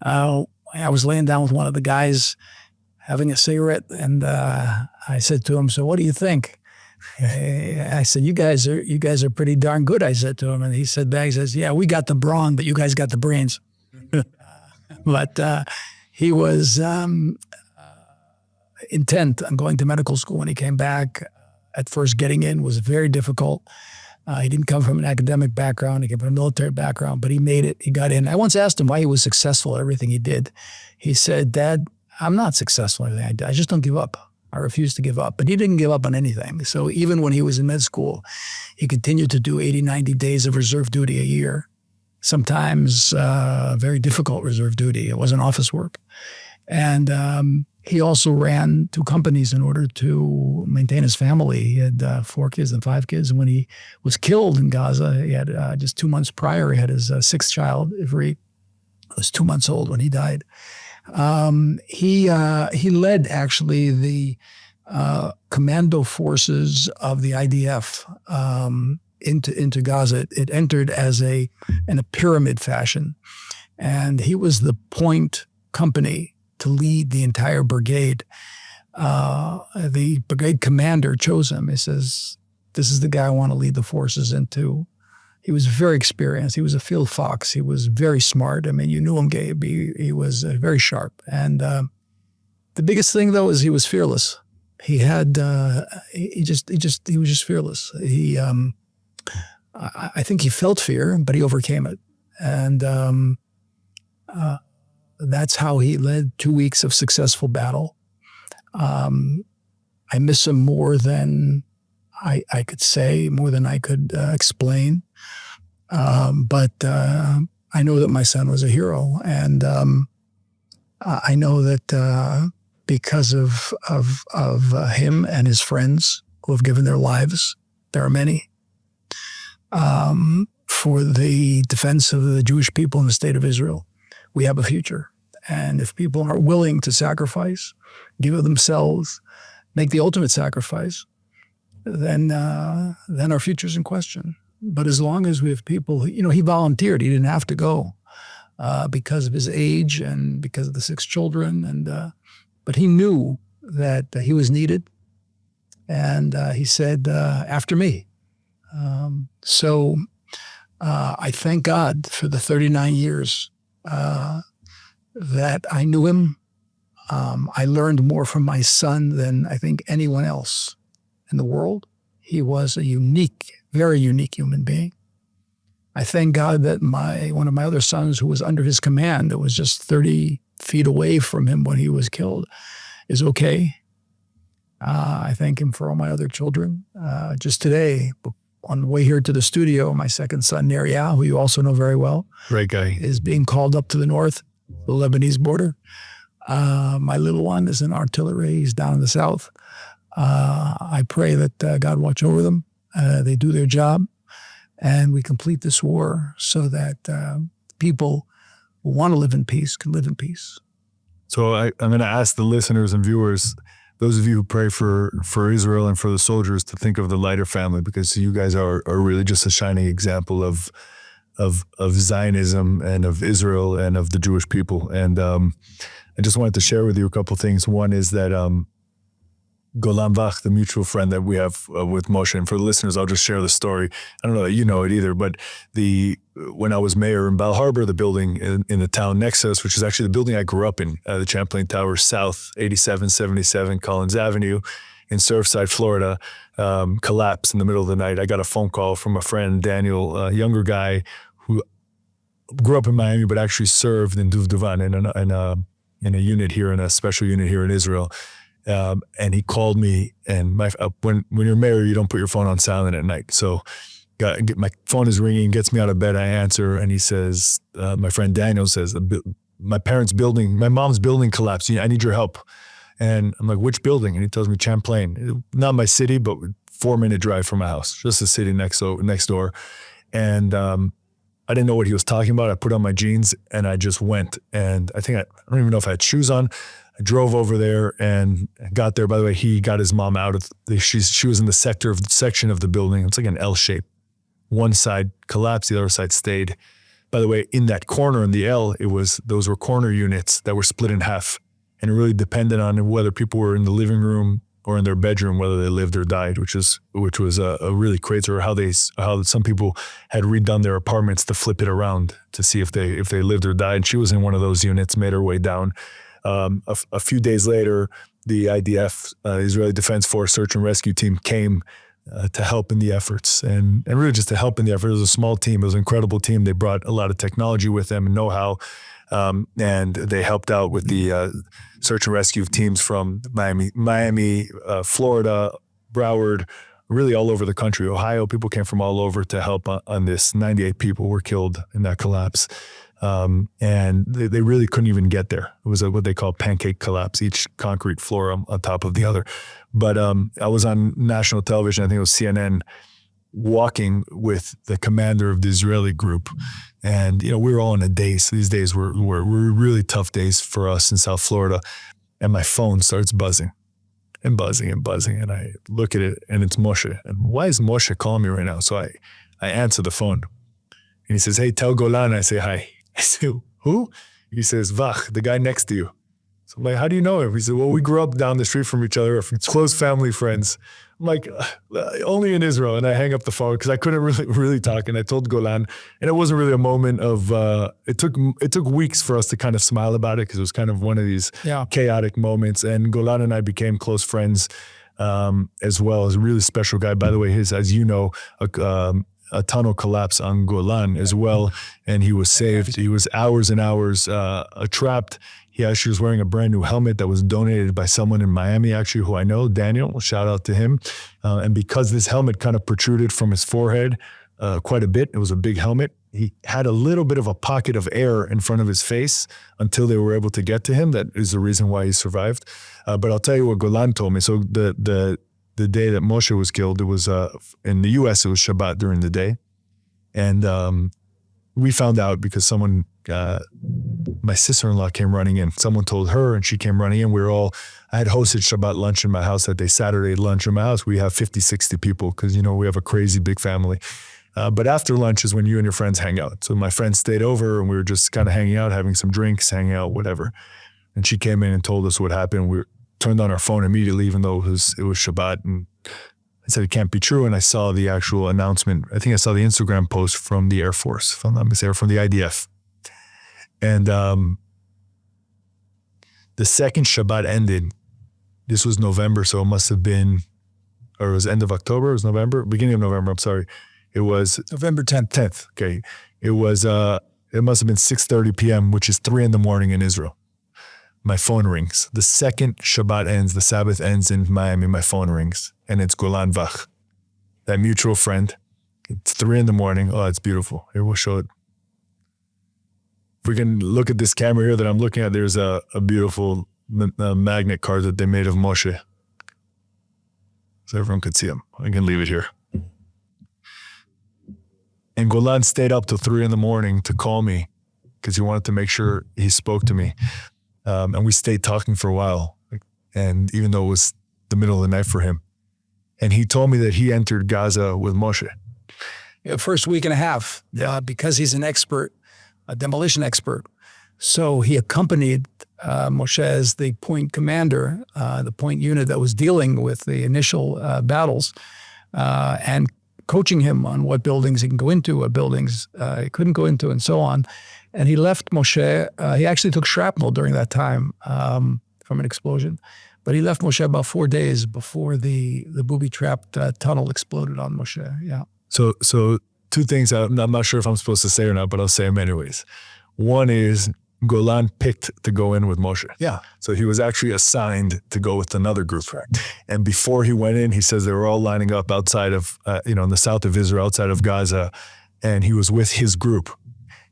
I was laying down with one of the guys having a cigarette, and I said to him, so what do you think? I said, you guys are pretty darn good, I said to him. And he said back, he says, yeah, we got the brawn, but you guys got the brains. But he was intent on going to medical school when he came back. At first, getting in was very difficult. He didn't come from an academic background. He came from a military background, but he made it. He got in. I once asked him why he was successful at everything he did. He said, Dad, I'm not successful at everything I did. I just don't give up. I refuse to give up. But he didn't give up on anything. So even when he was in med school, he continued to do 80, 90 days of reserve duty a year, sometimes very difficult reserve duty. It wasn't office work. And he also ran 2 companies in order to maintain his family. He had 4 kids and 5 kids. And when he was killed in Gaza, he had just 2 months prior, he had his 6th child. Ivri was 2 months old when he died. He led actually the commando forces of the IDF into Gaza. It entered in a pyramid fashion, and he was the point company to lead the entire brigade. The brigade commander chose him. He says, "This is the guy I want to lead the forces into." He was very experienced. He was a field fox. He was very smart. I mean, you knew him, Gabe. He was very sharp. And the biggest thing, though, is he was fearless. He had he was just fearless. I think he felt fear, but he overcame it, and that's how he led 2 weeks of successful battle. I miss him more than I could say, more than I could explain. But I know that my son was a hero, and I know that because of him and his friends who have given their lives, there are many, for the defense of the Jewish people in the state of Israel, we have a future. And if people are willing to sacrifice, give of themselves, make the ultimate sacrifice, then our future's in question. But as long as we have people, he volunteered. He didn't have to go because of his age and because of the 6 children. But he knew that he was needed. And he said, after me. So I thank God for the 39 years that I knew him. I learned more from my son than I think anyone else in the world. He was a unique, very unique human being. I thank God that one of my other sons, who was under his command, that was just 30 feet away from him when he was killed, is okay. I thank him for all my other children. Just today, on the way here to the studio, my second son, Neria, who you also know very well, great guy, is being called up to the north, the Lebanese border. My little one is in artillery. He's down in the south. I pray that God watch over them. They do their job, and we complete this war so that people who want to live in peace can live in peace. So I'm going to ask the listeners and viewers, those of you who pray for Israel and for the soldiers, to think of the Leiter family, because you guys are really just a shining example of Zionism and of Israel and of the Jewish people. And I just wanted to share with you a couple things. One is that Golan Vach, the mutual friend that we have with Moshe, and for the listeners, I'll just share the story. I don't know that you know it either, but when I was mayor in Bal Harbor, the building in the town next to us, which is actually the building I grew up in, the Champlain Tower South, 8777 Collins Avenue in Surfside, Florida, collapsed in the middle of the night. I got a phone call from a friend, Daniel, a younger guy who grew up in Miami, but actually served in Duvduvan in a unit here, in a special unit here in Israel. And he called me, and when you're mayor, you don't put your phone on silent at night. So my phone is ringing, gets me out of bed, I answer, and he says, my friend Daniel says, my mom's building collapsed. I need your help. And I'm like, which building? And he tells me Champlain. Not my city, but 4-minute drive from my house, just the city next door. And I didn't know what he was talking about. I put on my jeans and I just went. And I don't even know if I had shoes on. I drove over there and got there. By the way, he got his mom out of she was in the section of the building. It's like an L shape. One side collapsed, the other side stayed. By the way, in that corner in the L, those were corner units that were split in half. And it really depended on whether people were in the living room or in their bedroom, whether they lived or died, which was a really crazy, or how some people had redone their apartments to flip it around to see if they lived or died. And she was in one of those units, made her way down. A few days later, the IDF, Israeli Defense Force search and rescue team, came to help in the efforts, and really just to help in the effort. It was a small team. It was an incredible team. They brought a lot of technology with them and know-how, and they helped out with the search and rescue teams from Miami, Florida, Broward, really all over the country. Ohio, people came from all over to help on this. 98 people were killed in that collapse. And they really couldn't even get there. It was what they call pancake collapse, each concrete floor on top of the other. But I was on national television, I think it was CNN, walking with the commander of the Israeli group. And, we were all in a daze. So these days were really tough days for us in South Florida. And my phone starts buzzing. and buzzing and buzzing. And I look at it and it's Moshe. And why is Moshe calling me right now? So I answer the phone. And he says, hey, tell Golan I say hi. I say, who? He says, Vach, the guy next to you. So I'm like, how do you know him? He said, well, we grew up down the street from each other, we're close family friends. I'm like, only in Israel. And I hang up the phone because I couldn't really talk. And I told Golan, and it wasn't really a moment of, it took weeks for us to kind of smile about it because it was kind of one of these chaotic moments. And Golan and I became close friends as well. As a really special guy. By the way, as you know, a tunnel collapsed on Golan as well, and he was saved. He was hours and hours trapped. He actually was wearing a brand new helmet that was donated by someone in Miami, actually, who I know, Daniel, shout out to him. And because this helmet kind of protruded from his forehead quite a bit, it was a big helmet, he had a little bit of a pocket of air in front of his face until they were able to get to him. That is the reason why he survived. But I'll tell you what Golan told me. So the day that Moshe was killed, it was in the U.S., it was Shabbat during the day. And we found out because someone, my sister-in-law came running in. Someone told her and she came running in. I had hosted Shabbat lunch in my house that day, Saturday lunch in my house. We have 50, 60 people because, we have a crazy big family. But after lunch is when you and your friends hang out. So my friends stayed over and we were just kind of hanging out, having some drinks, hanging out, whatever. And she came in and told us what happened. We turned on our phone immediately, even though it was Shabbat. And I said, it can't be true. And I saw the actual announcement. I think I saw the Instagram post from the Air Force, if I'm not mistaken, from the IDF. And the second Shabbat ended, this was November, so it must have been, or it was end of October, it was November, beginning of November, I'm sorry. It was November 10th. Okay. It was, it must have been 6:30 p.m., which is 3 a.m. in Israel. My phone rings. The second Shabbat ends, the Sabbath ends in Miami, my phone rings. And it's Golan Vach, that mutual friend. It's 3 a.m. Oh, it's beautiful. Here, we'll show it. If we can look at this camera here that I'm looking at, there's a beautiful magnet card that they made of Moshe. So everyone could see him. I can leave it here. And Golan stayed up till 3 a.m. to call me because he wanted to make sure he spoke to me. And we stayed talking for a while. And even though it was the middle of the night for him. And he told me that he entered Gaza with Moshe. First week and a half, because he's an expert, a demolition expert. So he accompanied Moshe as the point commander, the point unit that was dealing with the initial battles, and coaching him on what buildings he can go into, what buildings he couldn't go into, and so on. And he left Moshe. He actually took shrapnel during that time from an explosion. But he left Moshe about 4 days before the booby-trapped tunnel exploded on Moshe. Yeah. So two things I'm not sure if I'm supposed to say or not, but I'll say them anyways. One is Golan picked to go in with Moshe. Yeah. So he was actually assigned to go with another group. Correct. And before he went in, he says they were all lining up outside of, in the south of Israel, outside of Gaza, and he was with his group.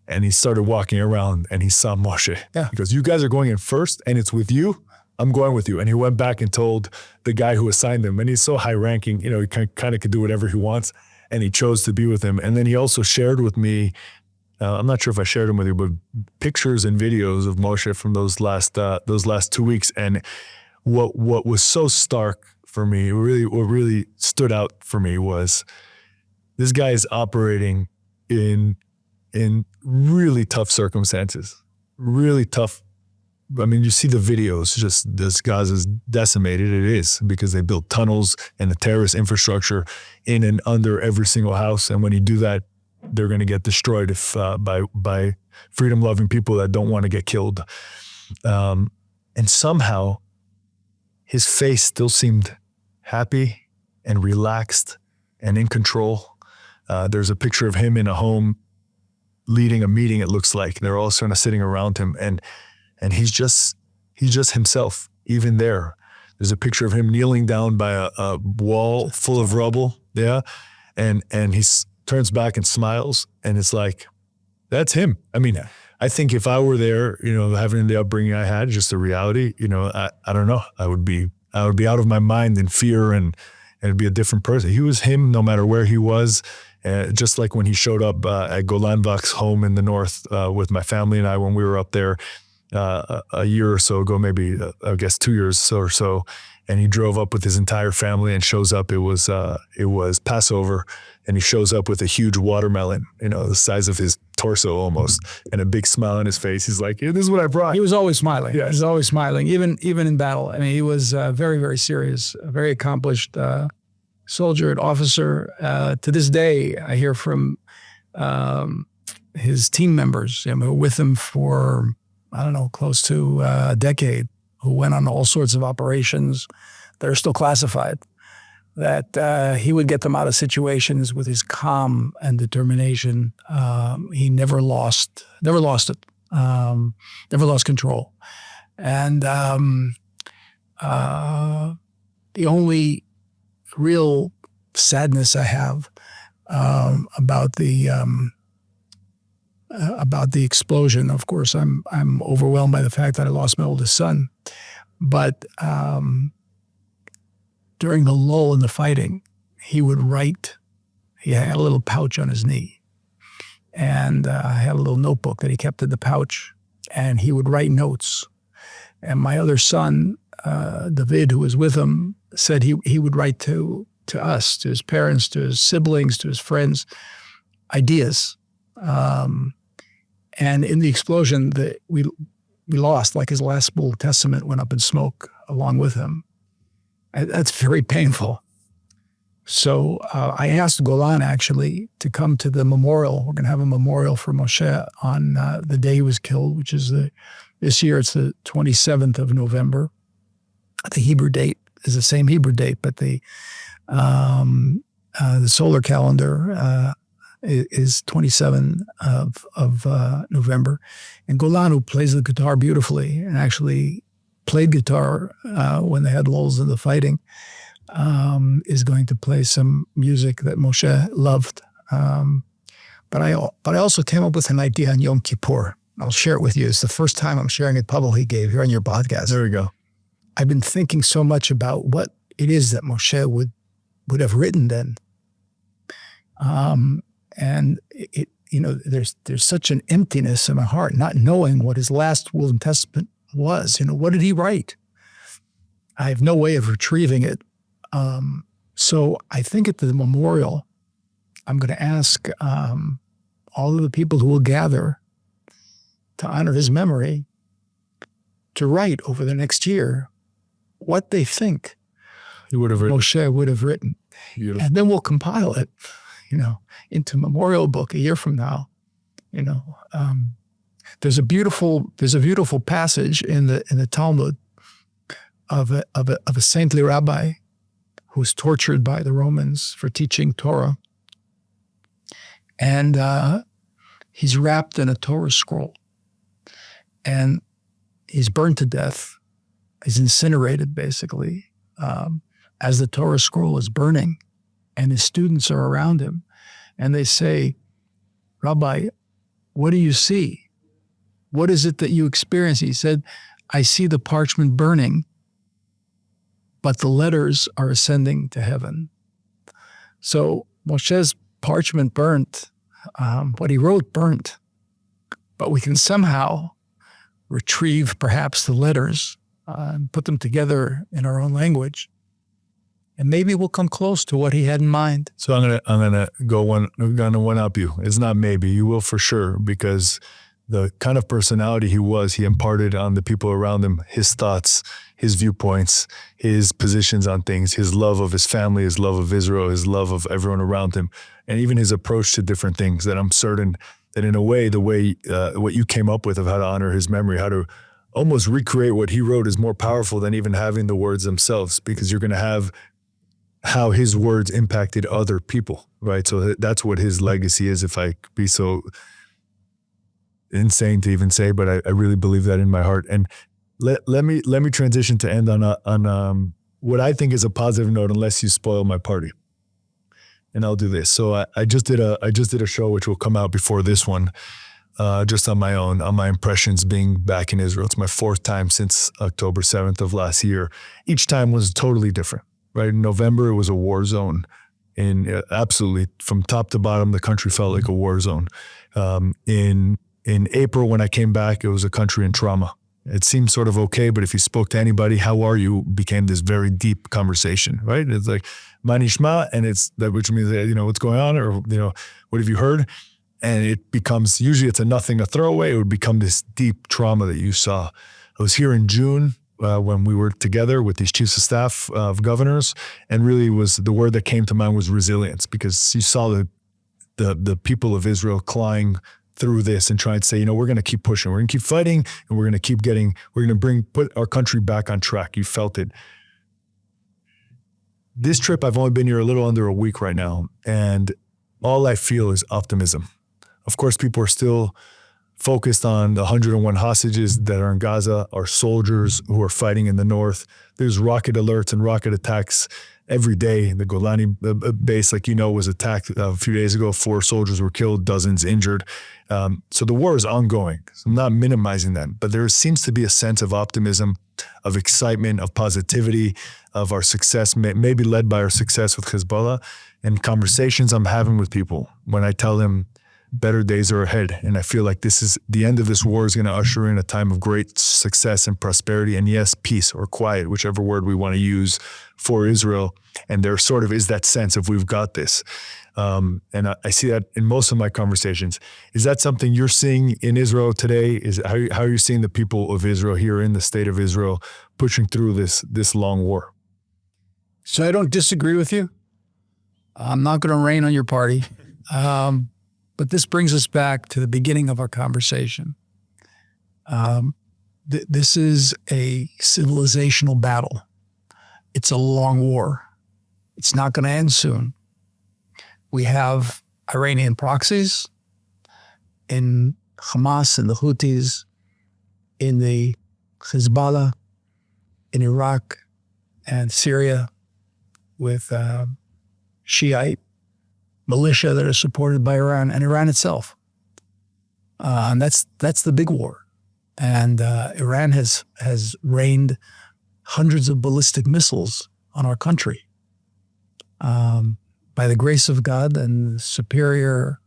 And he started walking around and he saw Moshe. Yeah. He goes, you guys are going in first and it's with you? I'm going with you. And he went back and told the guy who assigned him, and he's so high ranking, he kind of could do whatever he wants. And he chose to be with him. And then he also shared with me, I'm not sure if I shared them with you, but pictures and videos of Moshe from those last 2 weeks. And what was so stark for me, what really stood out for me was this guy is operating in really tough circumstances, really tough. I mean, you see the videos, just this Gaza's decimated. It is because they built tunnels and the terrorist infrastructure in and under every single house. And when you do that, they're going to get destroyed by freedom-loving people that don't want to get killed. And somehow his face still seemed happy and relaxed and in control. There's a picture of him in a home leading a meeting, it looks like. They're all sort of sitting around him. And he's just himself, even there. There's a picture of him kneeling down by a wall full of rubble. Yeah. And he turns back and smiles. And it's like, that's him. I mean, I think if I were there, having the upbringing I had, just the reality, I don't know. I would be out of my mind in fear and it'd be a different person. He was him no matter where he was. Just like when he showed up at Golan Vach's home in the north with my family and I when we were up there, a year or so ago, maybe I guess 2 years or so, and he drove up with his entire family and shows up. It was Passover, and he shows up with a huge watermelon, the size of his torso almost, and a big smile on his face. He's like, "This is what I brought." He was always smiling. Yes. He was always smiling, even in battle. I mean, he was very, very serious, a very accomplished soldier and officer. To this day, I hear from his team members who were with him for, I don't know, close to a decade, who went on all sorts of operations that are still classified, that he would get them out of situations with his calm and determination. He never lost it, never lost control. And the only real sadness I have about the explosion, of course, I'm overwhelmed by the fact that I lost my oldest son. But during the lull in the fighting, he would write. He had a little pouch on his knee, and I had a little notebook that he kept in the pouch, and he would write notes. And my other son, David, who was with him, said he would write to us, to his parents, to his siblings, to his friends, ideas. And in the explosion, we lost, like his last Old Testament went up in smoke along with him. That's very painful. So I asked Golan actually to come to the memorial. We're going to have a memorial for Moshe on the day he was killed, which is this year. It's the 27th of November. The Hebrew date is the same Hebrew date, but the solar calendar is 27 of November. And Golan, who plays the guitar beautifully and actually played guitar when they had lulls in the fighting, is going to play some music that Moshe loved. But I also came up with an idea on Yom Kippur. I'll share it with you. It's the first time I'm sharing it publicly, Gabe, here on your podcast. There we go. I've been thinking so much about what it is that Moshe would have written then. And there's such an emptiness in my heart, not knowing what his last will and testament was. What did he write? I have no way of retrieving it. So I think at the memorial, I'm going to ask all of the people who will gather to honor his memory to write over the next year what they think Moshe would have written. Beautiful. And then we'll compile it, into a memorial book a year from now. There's a beautiful passage in the Talmud of a saintly rabbi who was tortured by the Romans for teaching Torah, and he's wrapped in a Torah scroll, and he's burned to death. He's incinerated, basically, as the Torah scroll is burning, and his students are around him, and they say, "Rabbi, what do you see? What is it that you experience?" He said, "I see the parchment burning, but the letters are ascending to heaven." So Moshe's parchment burnt, what he wrote burnt, but we can somehow retrieve perhaps the letters and put them together in our own language, and maybe we'll come close to what he had in mind. So I'm gonna one up you. It's not maybe, you will for sure, because the kind of personality he imparted on the people around him, his thoughts, his viewpoints, his positions on things, his love of his family, his love of Israel, his love of everyone around him, and even his approach to different things, that I'm certain that in a way, what you came up with of how to honor his memory, how to almost recreate what he wrote, is more powerful than even having the words themselves, because you're going to have how his words impacted other people, right? So that's what his legacy is, if I could be so insane to even say, but I really believe that in my heart. And let me transition to end on what I think is a positive note, unless you spoil my party. And I'll do this. So I just did a show which will come out before this one, just on my own, on my impressions being back in Israel. It's my fourth time since October 7th of last year. Each time was totally different, right? In November, it was a war zone. Absolutely, from top to bottom, the country felt like a war zone. In April, when I came back, it was a country in trauma. It seemed sort of okay, but if you spoke to anybody, how are you, became this very deep conversation, right? It's like, ma nishma, and it's that, which means, what's going on, or, what have you heard? And it becomes, usually it's a throwaway. It would become this deep trauma that you saw. I was here in June when we were together with these chiefs of staff of governors, and really was the word that came to mind was resilience, because you saw the people of Israel clawing through this and trying to say, we're going to keep pushing, we're going to keep fighting, and we're going to put our country back on track. You felt it. This trip, I've only been here a little under a week right now, and all I feel is optimism. Of course, people are still focused on the 101 hostages that are in Gaza, our soldiers who are fighting in the north. There's rocket alerts and rocket attacks every day. The Golani base, was attacked a few days ago. 4 soldiers were killed, dozens injured. So the war is ongoing. So I'm not minimizing that, but there seems to be a sense of optimism, of excitement, of positivity, of our success, maybe led by our success with Hezbollah, and conversations I'm having with people when I tell them better days are ahead. And I feel like the end of this war is going to usher in a time of great success and prosperity, and yes, peace or quiet, whichever word we want to use for Israel. And there sort of is that sense of we've got this. And I see that in most of my conversations. Is that something you're seeing in Israel today? How are you seeing the people of Israel here in the state of Israel pushing through this long war? So I don't disagree with you. I'm not going to rain on your party. But this brings us back to the beginning of our conversation. This is a civilizational battle. It's a long war. It's not going to end soon. We have Iranian proxies in Hamas and the Houthis, in the Hezbollah, in Iraq and Syria, with Shiite militia that are supported by Iran and Iran itself. And that's the big war. And Iran has rained hundreds of ballistic missiles on our country. By the grace of God and superior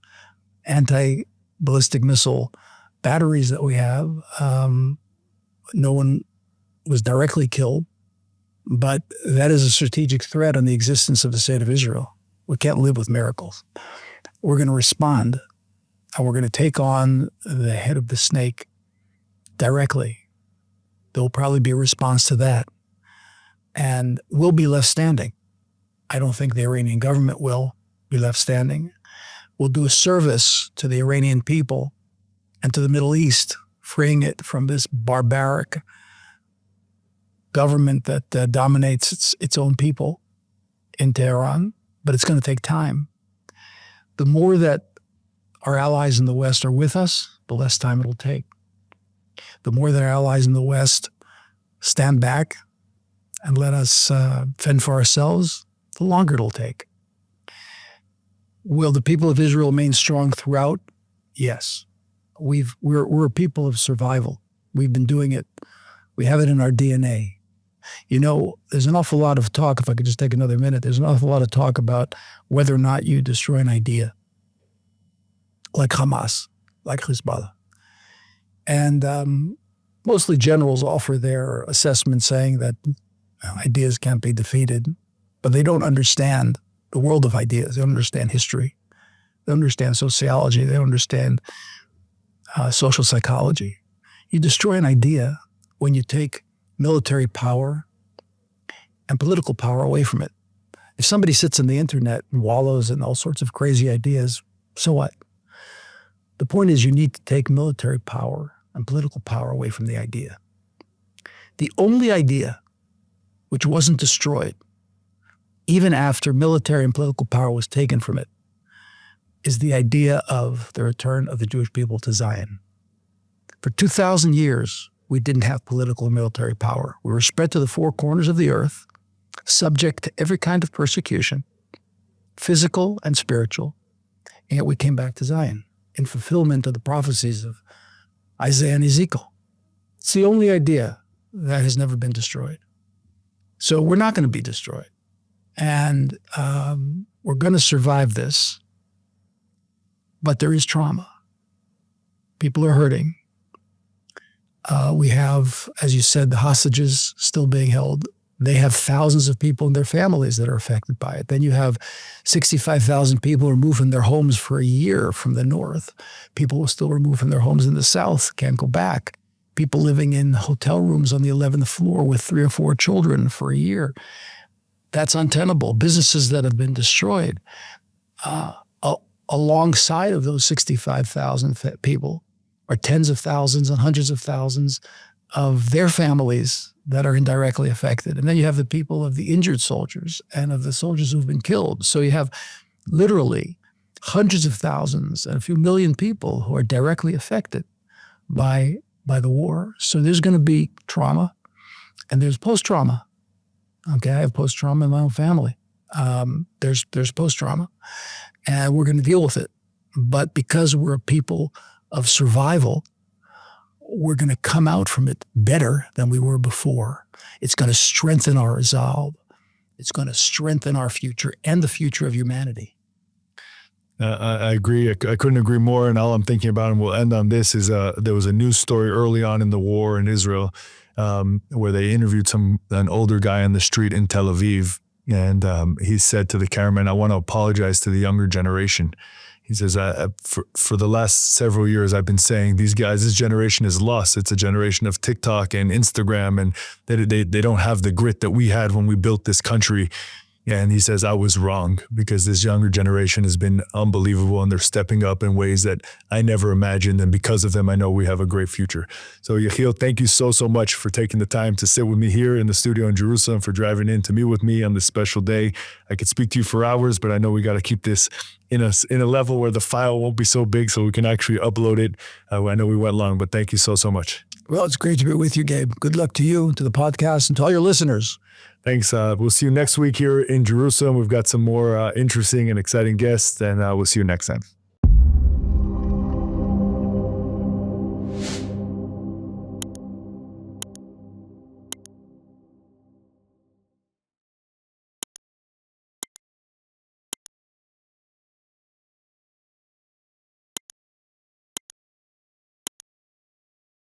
anti-ballistic missile batteries that we have, no one was directly killed, but that is a strategic threat on the existence of the state of Israel. We can't live with miracles. We're going to respond, and we're going to take on the head of the snake directly. There will probably be a response to that, and we'll be left standing. I don't think the Iranian government will be left standing. We'll do a service to the Iranian people and to the Middle East, freeing it from this barbaric government that dominates its own people in Tehran. But it's going to take time. The more that our allies in the West are with us, the less time it'll take. The more that our allies in the West stand back and let us fend for ourselves, the longer it'll take. Will the people of Israel remain strong throughout? Yes. We're a people of survival. We've been doing it. We have it in our DNA. There's an awful lot of talk, if I could just take another minute, there's an awful lot of talk about whether or not you destroy an idea, like Hamas, like Hezbollah. And mostly generals offer their assessment saying that ideas can't be defeated, but they don't understand the world of ideas. They don't understand history. They don't understand sociology. They don't understand social psychology. You destroy an idea when you take military power and political power away from it. If somebody sits on the internet and wallows in all sorts of crazy ideas, so what? The point is you need to take military power and political power away from the idea. The only idea which wasn't destroyed, even after military and political power was taken from it, is the idea of the return of the Jewish people to Zion. For 2,000 years, we didn't have political and military power. We were spread to the 4 corners of the earth, subject to every kind of persecution, physical and spiritual, and yet we came back to Zion in fulfillment of the prophecies of Isaiah and Ezekiel. It's the only idea that has never been destroyed. So we're not going to be destroyed. And we're going to survive this. But there is trauma. People are hurting. We have, as you said, the hostages still being held. They have thousands of people in their families that are affected by it. Then you have 65,000 people removed from their homes for a year from the north. People were still removed from their homes in the south, can't go back. People living in hotel rooms on the 11th floor with 3 or 4 children for a year. That's untenable. Businesses that have been destroyed. Alongside of those 65,000 people are tens of thousands and hundreds of thousands of their families that are indirectly affected. And then you have the people of the injured soldiers and of the soldiers who've been killed. So you have literally hundreds of thousands and a few million people who are directly affected by the war. So there's going to be trauma and there's post-trauma. Okay, I have post-trauma in my own family. There's post-trauma and we're going to deal with it. But because we're a people of survival, we're going to come out from it better than we were before. It's going to strengthen our resolve. It's going to strengthen our future and the future of humanity. I agree. I couldn't agree more. And all I'm thinking about, and we'll end on this, is there was a news story early on in the war in Israel where they interviewed an older guy on the street in Tel Aviv. And he said to the cameraman, "I want to apologize to the younger generation." He says, for the last several years, I've been saying this generation is lost. It's a generation of TikTok and Instagram, and they don't have the grit that we had when we built this country. And he says, I was wrong, because this younger generation has been unbelievable and they're stepping up in ways that I never imagined. And because of them, I know we have a great future. So Yechiel, thank you so much for taking the time to sit with me here in the studio in Jerusalem, for driving in to meet with me on this special day. I could speak to you for hours, but I know we got to keep this in a level where the file won't be so big so we can actually upload it. I know we went long, but thank you so much. Well, it's great to be with you, Gabe. Good luck to you, to the podcast, and to all your listeners. Thanks. We'll see you next week here in Jerusalem. We've got some more interesting and exciting guests, and we'll see you next time.